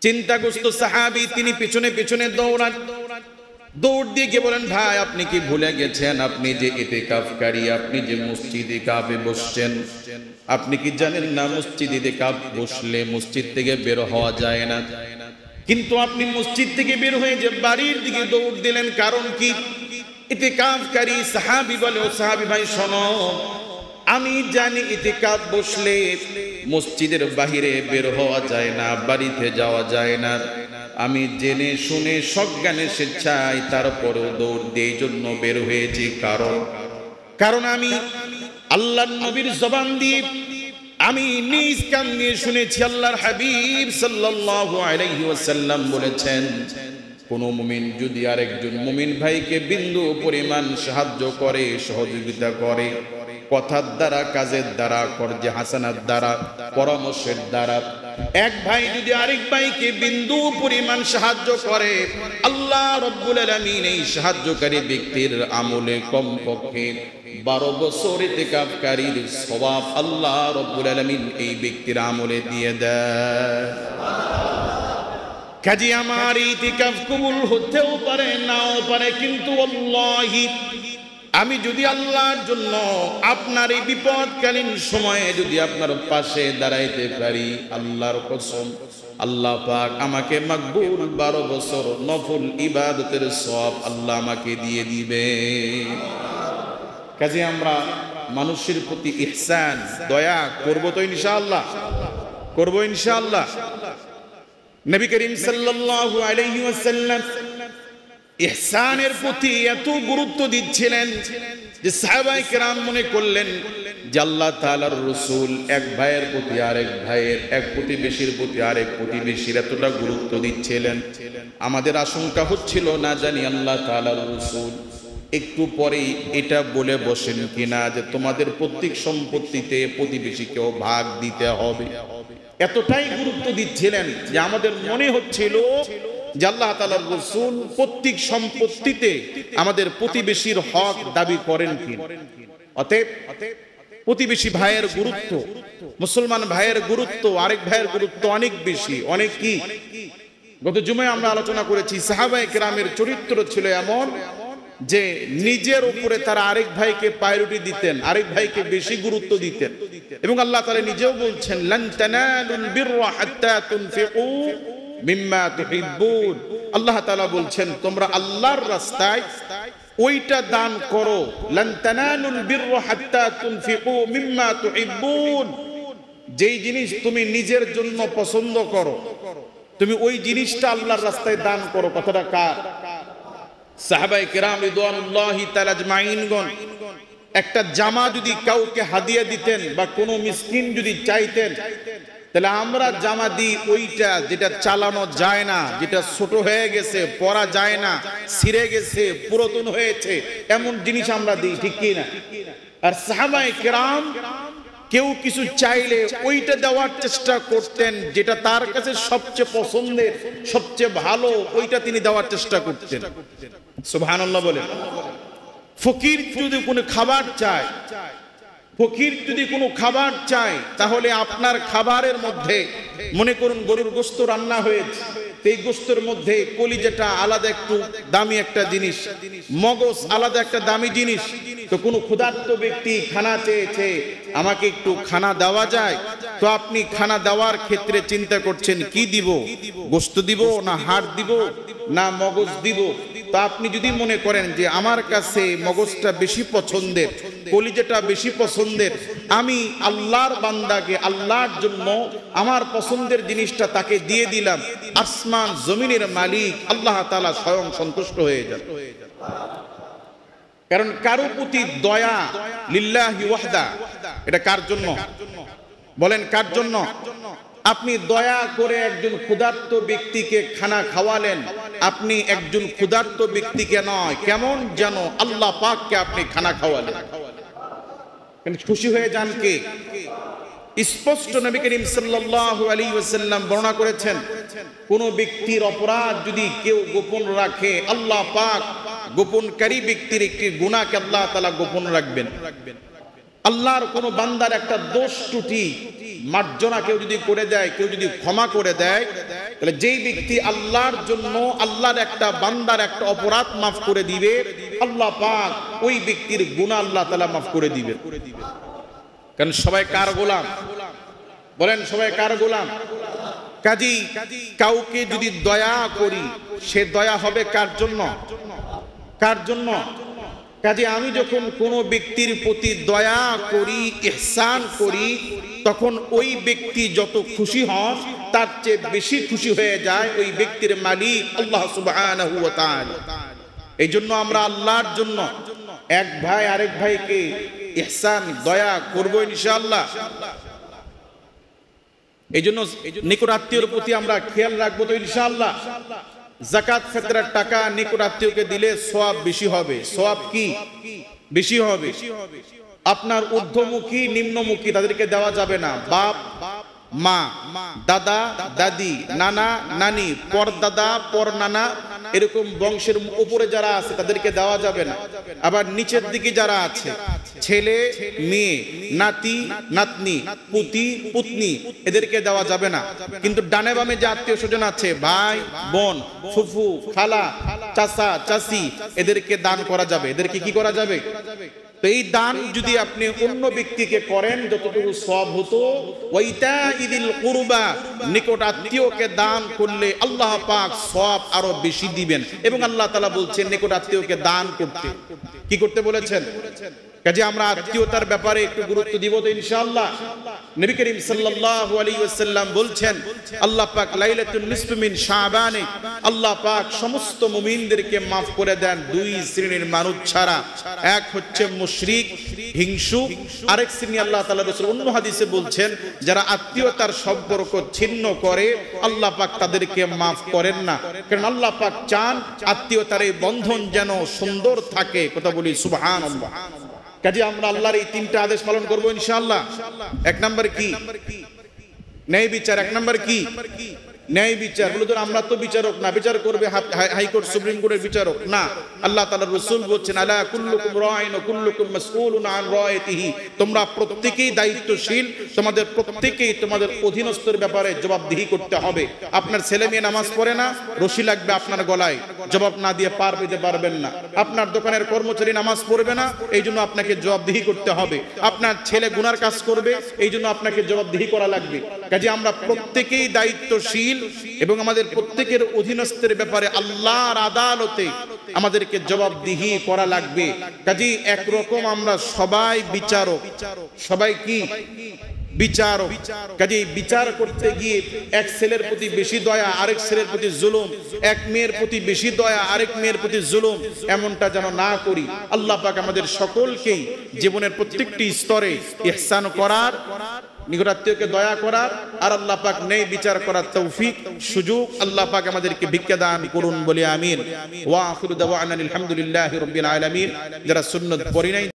চিন্তাগ্রস্ত সাহাবী তিনি পিছনে পিছনে দৌড়ান, দৌড় দিয়ে গিয়ে বলেন, ভাই আপনি কি ভুলে গেছেন আপনি যে ইতিকাফকারী, আপনি যে মসজিদে কাবে বসছেন, আপনি কি জানেন না মসজিদে কাব বসলে মসজিদ থেকে বের হওয়া যায় না? কিন্তু আপনি মসজিদ থেকে বের হয়ে যে বাড়ির দিকে দৌড় দিলেন, কারণ কি? ইতিকাফকারী সাহাবী বলে, ও সাহাবী ভাই শোনো, আমি জানি ইতিকাফ বসলে মসজিদের বাহিরে বের হওয়া যায় না, বাড়িতে যাওয়া যায় না। আমি জেনে শুনে সজ্ঞানে স্বেচ্ছায় তারপরেও দৌড় দিয়ে জন্য বের হয়েছি, কারণ আমি আল্লাহর নবীর জবান দিয়ে আমি নিজ কান দিয়ে শুনেছি, আল্লাহর হাবিব সাল্লাল্লাহু আলাইহি ওয়াসাল্লাম বলেছেন, কোন মুমিন যদি আরেকজন মুমিন ভাইকে বিন্দু পরিমাণ সাহায্য করে, সহযোগিতা করে, কথার দ্বারা, কাজের দ্বারা, কর্জে হাসানার দ্বারা, পরামর্শের দ্বারা, এক ভাই যদি আরেক ভাইকে বিন্দু পরিমাণ সাহায্য করে, আল্লাহ রাব্বুল আলামিন এই সাহায্যকারী ব্যক্তির আমলে কমপক্ষে 12 বছর ইতিকাফকারীর সওয়াব আল্লাহ রাব্বুল আলামিন এই ব্যক্তির আমলে দিয়ে দেয়। কাজী আমার ইতিকাফ কবুল হতেও পারে, নাও পারে, কিন্তু আল্লাহি আমি যদি আল্লাহর জন্য আপনার এই বিপদকালীন সময়ে যদি আপনার পাশে দাঁড়াইতে পারি, আল্লাহর কসম আল্লাহ পাক আমাকে মাকবুল 12 বছর নফল ইবাদতের সওয়াব আল্লাহ আমাকে দিয়ে দিবে। কাজে আমরা মানুষের প্রতি ইহসান, দয়া করব তো ইনশাআল্লাহ, করব ইনশাআল্লাহ। নবী করিম সাল্লাল্লাহু আলাইহি ওয়াসাল্লাম ইহসানের প্রতি এত গুরুত্ব দিচ্ছিলেন যে সাহাবায়ে কেরাম মনে করলেন যে আল্লাহ তাআলার রাসূল এক ভাইয়ের প্রতি আরেক ভাইয়ের, এক প্রতিবেশীর প্রতি আরেক প্রতিবেশীর এতটা গুরুত্ব দিচ্ছিলেন। আমাদের আশঙ্কা হচ্ছিল না জানি আল্লাহ তাআলার রাসূল একটু পরেই এটা বলে বসেন কিনা যে তোমাদের প্রত্যেক সম্পত্তিতে প্রতিবেশীকেও ভাগ দিতে হবে। এতটাই গুরুত্ব দিচ্ছিলেন যে আমাদের মনে হচ্ছিল যে আল্লাহ তাআলার রাসূল প্রত্যেক সম্পত্তিতে আমাদের প্রতিবেশীর হক দাবি করেন কি। অতএব প্রতিবেশী ভাইয়ের গুরুত্ব, মুসলমান ভাইয়ের গুরুত্ব, আরেক ভাইয়ের গুরুত্ব অনেক বেশি, অনেক কি। গত জুমায় আমরা আলোচনা করেছি সাহাবায়ে কেরামের চরিত্র ছিল এমন যে নিজের উপরে তারা আরেক ভাইকে প্রায়োরিটি দিতেন, আরেক ভাইকে বেশি গুরুত্ব দিতেন। এবং আল্লাহ তাআলা নিজেও বলছেন, লান তানালুল বিররা হাত্তা তুনফিকু মিম্মা তুহিব্বুন। আল্লাহ তাআলা বলছেন তোমরা আল্লাহর রাস্তায় ওইটা দান করো, লান তানালুল বিররা হাত্তা তুনফিকু মিম্মা তুহিব্বুন। যেই জিনিস তুমি নিজের জন্য পছন্দ করো, তুমি ওই জিনিসটা আল্লাহর রাস্তায় দান করো। কথাটা কার? সাহাবায়ে কেরাম রিদওয়ানুল্লাহি তাআলা আজমাইনগণ একটা জামা যদি কাউকে হাদিয়া দিতেন বা কোনো মিসকিন যদি চাইতেন, তাহলে আমরা জামা দিই ওইটা যেটা চালানো যায় না, যেটা ছোট হয়ে গেছে, পরা যায় না, ছিঁড়ে গেছে, পুরাতন হয়েছে, এমন জিনিস আমরা দিই, ঠিক কি না? আর সাহাবায়ে কেরাম কেউ কিছু চাইলে ওইটা দেওয়ার চেষ্টা করতেন যেটা তার কাছে সবচেয়ে পছন্দের, সবচেয়ে ভালো, ওইটা তিনি দেওয়ার চেষ্টা করতেন। সুবহানাল্লাহ বলেন। ফকির যদি কোনো খাবার চায়, ফকির যদি কোনো খাবার চায়, তাহলে আপনার খাবারের মধ্যে মনে করুন গরুর গোশত রান্না হয়েছে, এই গোশতের মধ্যে কলিজাটা আলাদা একটু দামি একটা জিনিস, মগজ আলাদা একটা দামি জিনিস। তো কোনো ক্ষুধার্ত ব্যক্তি খানা চেয়েছে, আমাকে একটু খানা দেওয়া যায়? তো আপনি খানা দেওয়ার ক্ষেত্রে চিন্তা করছেন কি দিব, গোশত দিব না হাড় দিব না মগজ দিব। তো আপনি যদি মনে করেন যে আমার কাছে মগজটা বেশি পছন্দের, কলিজাটা বেশি পছন্দের, আমি আল্লাহর বান্দাকে আল্লাহর জন্য আমার পছন্দের জিনিসটা তাকে দিয়ে দিলাম, আসমান জমিনের মালিক আল্লাহ তাআলা স্বয়ং সন্তুষ্ট হয়ে যান। কারণ কারো প্রতি দয়া লিল্লাহি ওয়াহদা, এটা কার জন্য বলেন? কার জন্য? আপনি দয়া করে একজন ক্ষুধার্ত ব্যক্তিকে খানা খাওয়ালেন, আপনি একজন ক্ষুধার্ত ব্যক্তিকে নয়, কেমন যেন আল্লাহ পাককে আপনি খানা খাওয়ালেন, খুশি হয়ে যান কে? স্পষ্ট নবী করিম সাল্লাল্লাহু আলাইহি ওয়াসাল্লাম বর্ণনা করেছেন, কোন ব্যক্তির অপরাধ যদি কেউ গোপন রাখে, আল্লাহ পাক গোপনকারী ব্যক্তির একটি গুনাহকে আল্লাহ তাআলা গোপন রাখবেন। আল্লাহর কোন বান্দার একটা দোষ ত্রুটি মার্জনা কেউ যদি করে দেয়, কেউ যদি ক্ষমা করে দেয়, তাহলে যেই ব্যক্তি আল্লাহর জন্য আল্লাহর একটা বান্দার একটা অপরাধ মাফ করে দিবে, আল্লাহ পাক ওই ব্যক্তির গুনাহ আল্লাহ তাআলা মাফ করে দিবেন। কারণ সবাই কার গোলাম? বলেন সবাই কার গোলাম? কাজী কাউকে যদি দয়া করি, সে দয়া হবে কার জন্য? কার জন্য? কাজে আমি যখন কোনো ব্যক্তির প্রতি দয়া করি, ইহসান করি, তখন ওই ব্যক্তি যত খুশি হন তার চেয়ে বেশি খুশি হয়ে যায় ওই ব্যক্তির মালিক আল্লাহ সুবহানাহু ওয়া তাআলা। এই জন্য আমরা আল্লাহর জন্য এক ভাই আরেক ভাইকে ইহসান দয়া করবো ইনশাআল্লাহ। এই জন্য নিকট আত্মীয়র প্রতি আমরা খেয়াল রাখবো তো ইনশাআল্লাহ। যাকাত ফিতরার টাকা নিকট আত্মীয়কে দিলে সওয়াব বেশি হবে। সওয়াব কি বেশি হবে? আপনার ঊর্ধ্বমুখী নিম্নমুখী তাদেরকে দেওয়া যাবে না। বাপ মা, দাদা দাদি, নানা নানি, পর দাদা পর নানা, এরকম বংশের উপরে যারা আছে তাদেরকে দেওয়া যাবে না। আবার নিচের দিকে যারা আছে, ছেলে মেয়ে, নাতি নাতনি, পুতি পুতনি, এদেরকে দেওয়া যাবে না। কিন্তু ডানে বামে যে আত্মীয় স্বজন আছে, ভাই বোন, ফুফু খালা, চাচা চাচি, এদেরকে দান করা যাবে। এদেরকে কি করা যাবে? তো এই দান যদি আপনি অন্য ব্যক্তিকে করেন, যতটুকু সওয়াব হতো, ওয়াইতা ইদিল কুরবা, নিকট আত্মীয়কে দান করলে আল্লাহ পাক সওয়াব আরো বেশি দিবেন। এবং আল্লাহ তাআলা বলছেন নিকট আত্মীয়কে দান করতে। কি করতে বলেছেন? কাজে আমরা আত্মীয়তার ব্যাপারে একটু গুরুত্ব দিব তো ইনশাআল্লাহ। নবী করিম সাল্লাল্লাহু আলাইহি ওয়াসাল্লাম বলছেন, আল্লাহ পাক লাইলাতুন নিসফ মিন শাবানে, আল্লাহ পাক সমস্ত মুমিনদেরকে maaf করে দেন দুই শ্রেণীর মানুষ ছাড়া। এক হচ্ছে মুশরিক, হিংসুক। আরেক শ্রেণী আল্লাহ তাআলা রাসূল অন্য হাদিসে বলছেন, যারা আত্মীয়তার সম্পর্ক ছিন্ন করে আল্লাহ পাক তাদেরকে maaf করেন না। কারণ আল্লাহ পাক চান আত্মীয়তার এই বন্ধন যেন সুন্দর থাকে। কথা বলি সুবহানাল্লাহ। কাজে আমরা আল্লাহর এই তিনটা আদেশ পালন করবো ইনশাআল্লাহ। এক নাম্বার কি? ন্যায় বিচার। এক নাম্বার কি? ন্যায় বিচার। বলে তো আমরা তো বিচারক না, বিচার করবে হাইকোর্ট সুপ্রিম কোর্টের বিচারক না। আল্লাহ তাআলার রাসূল বলছেন, আলা কুল্লুকুম রাঈন ওয়া কুল্লুকুম মাসউলুন আন রাইয়াতিহি, তোমরা প্রত্যেকেই দায়িত্বশীল, তোমাদের প্রত্যেকেই তোমাদের অধীনস্থের ব্যাপারে জবাবদিহি করতে হবে। আপনার ছেলে মেয়ে নামাজ পড়ে না, রশি লাগবে আপনার গলায়, জবাব না দিয়ে পার পেতে পারবেন না। আপনার দোকানের কর্মচারী নামাজ পড়বে না, এই জন্য আপনাকে জবাবদিহি করতে হবে। আপনার ছেলে গুনার কাজ করবে, এই জন্য আপনাকে জবাবদিহি করা লাগবে। কাজে আমরা প্রত্যেকেই দায়িত্বশীল এবং আমাদের প্রত্যেকের অধীনস্থের ব্যাপারে আল্লাহর আদালতে আমাদেরকে জবাবদিহি করা লাগবে। কাজেই একরকম আমরা সবাই বিচারক। সবাই কি? বিচারক। কাজেই বিচার করতে গিয়ে এক ছেলের প্রতি বেশি দয়া, আরেক ছেলের প্রতি জুলুম, এক মেয়ের প্রতি বেশি দয়া, আরেক মেয়ের প্রতি জুলুম, এমনটা যেন না করি। আল্লাহ পাক আমাদের সকলকেই জীবনের প্রত্যেকটি স্তরে ইহসান করার, নিকট আত্মীয়কে দয়া করার আর আল্লাহ পাক ন্যায় বিচার করার তৌফিক সুযোগ আল্লাহ পাক আমাদেরকে ভিক্ষা দান করুন বলে আমিন। ওয়া আখিরু দাওয়ানা আলহামদুলিল্লাহি রাব্বিল আলামিন। যারা সুন্নাত পড়ি নাই